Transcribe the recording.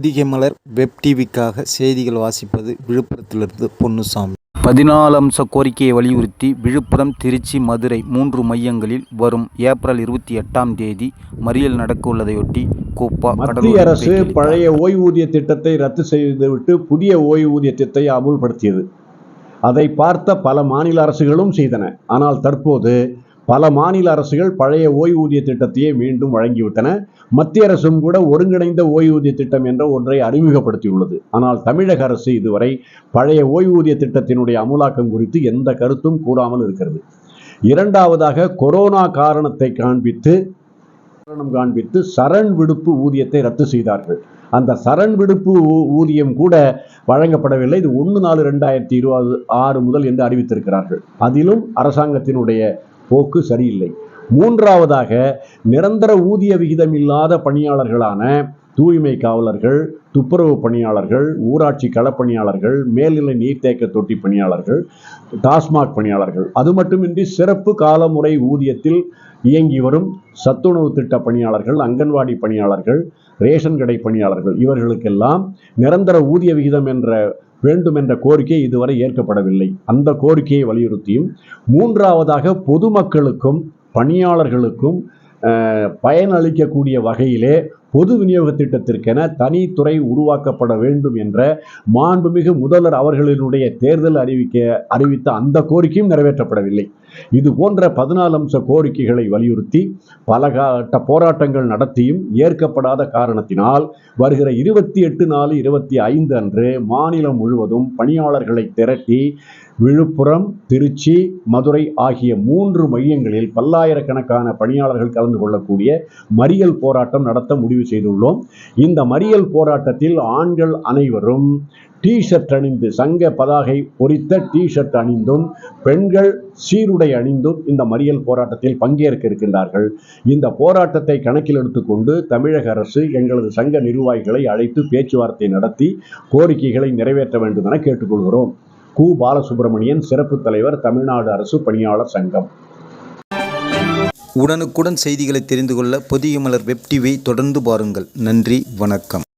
பொதிகை மலர் web டிவிக்காக செய்திகள் வாசிப்பது விழுப்புரத்திலிருந்து பொன்னுசாமி. 14 அம்ச கோரிக்கையை வலியுறுத்தி விழுப்புரம், திருச்சி, மதுரை 3 மையங்களில் வரும் ஏப்ரல் 28ஆம் தேதி மறியல் நடக்க உள்ளதையொட்டி மத்திய அரசு பழைய ஓய்வூதிய திட்டத்தை ரத்து செய்துவிட்டு புதிய ஓய்வூதிய திட்டத்தை அமுல்படுத்தியது. அதை பார்த்த பல மாநில அரசுகளும் செய்தன. ஆனால் தற்போது பல மாநில அரசுகள் பழைய ஓய்வூதிய திட்டத்தையே மீண்டும் வழங்கிவிட்டன. மத்திய அரசும் கூட ஒருங்கிணைந்த ஓய்வூதிய திட்டம் என்ற ஒன்றை அறிமுகப்படுத்தியுள்ளது. ஆனால் தமிழக அரசு இதுவரை பழைய ஓய்வூதிய திட்டத்தினுடைய அமுலாக்கம் குறித்து எந்த கருத்தும் கூறாமல் இருக்கிறது. இரண்டாவதாக, கொரோனா காரணத்தை காண்பித்து சரண் விடுப்பு ஊதியத்தை ரத்து செய்தார்கள். அந்த சரண் விடுப்பு ஊதியம் கூட வழங்கப்படவில்லை. இது 1/4/2026 முதல் என்று அறிவித்திருக்கிறார்கள். அதிலும் அரசாங்கத்தினுடைய போக்கு சரியில்லை. மூன்றாவதாக, நிரந்தர ஊதிய விகிதம் இல்லாத பணியாளர்களான தூய்மை காவலர்கள், துப்புரவு பணியாளர்கள், ஊராட்சி களப்பணியாளர்கள், மேல்நிலை நீர்த்தேக்க தொட்டி பணியாளர்கள், டாஸ்மாக் பணியாளர்கள், அது மட்டுமின்றி சிறப்பு காலமுறை ஊதியத்தில் இயங்கி வரும் சத்துணவு திட்ட பணியாளர்கள், அங்கன்வாடி பணியாளர்கள், ரேஷன் கடை பணியாளர்கள், இவர்களுக்கெல்லாம் நிரந்தர ஊதிய விகிதம் வேண்டும் என்ற கோரிக்கை இதுவரை ஏற்கப்படவில்லை. அந்த கோரிக்கையை வலியுறுத்தியும், மூன்றாவதாக பொதுமக்களுக்கும் பணியாளர்களுக்கும் பயனளிக்கக்கூடிய வகையிலே பொது விநியோக திட்டத்திற்கென தனித்துறை உருவாக்கப்பட வேண்டும் என்ற மாண்புமிகு முதல்வர் அவர்களினுடைய தேர்தல் அறிவித்த அந்த கோரிக்கையும் நிறைவேற்றப்படவில்லை. இது போன்ற 14 அம்ச கோரிக்கைகளை வலியுறுத்தி பல கட்ட போராட்டங்கள் நடத்தியும் ஏற்கப்படாத காரணத்தினால் வருகிற 28/4/25 அன்று மாநிலம் முழுவதும் பணியாளர்களை திரட்டி விழுப்புரம், திருச்சி, மதுரை ஆகிய 3 மையங்களில் பல்லாயிரக்கணக்கான பணியாளர்கள் கலந்து கொள்ளக்கூடிய மறியல் போராட்டம் நடத்த முடிவு செய்துள்ளோம். இந்த மறியல் போராட்டத்தில் ஆண்கள் அனைவரும் டி-ஷர்ட் அணிந்து, சங்க பதாகை பொறித்த டி-ஷர்ட் அணிந்தும், பெண்கள் சீருடை அணிந்தும் இந்த மறியல் போராட்டத்தில் பங்கேற்க இருக்கின்றார்கள். இந்த போராட்டத்தை கணக்கில் எடுத்துக்கொண்டு தமிழக அரசு எங்களது சங்க நிர்வாகிகளை அழைத்து பேச்சுவார்த்தை நடத்தி கோரிக்கைகளை நிறைவேற்ற வேண்டும் என கேட்டுக்கொள்கிறோம். கு. பாலசுப்ரமணியன், சிறப்பு தலைவர், தமிழ்நாடு அரசு பணியாளர் சங்கம். உடனுக்குடன் செய்திகளை தெரிந்து கொள்ள பொதிகை மலர் வெப் டிவியை தொடர்ந்து பாருங்கள். நன்றி, வணக்கம்.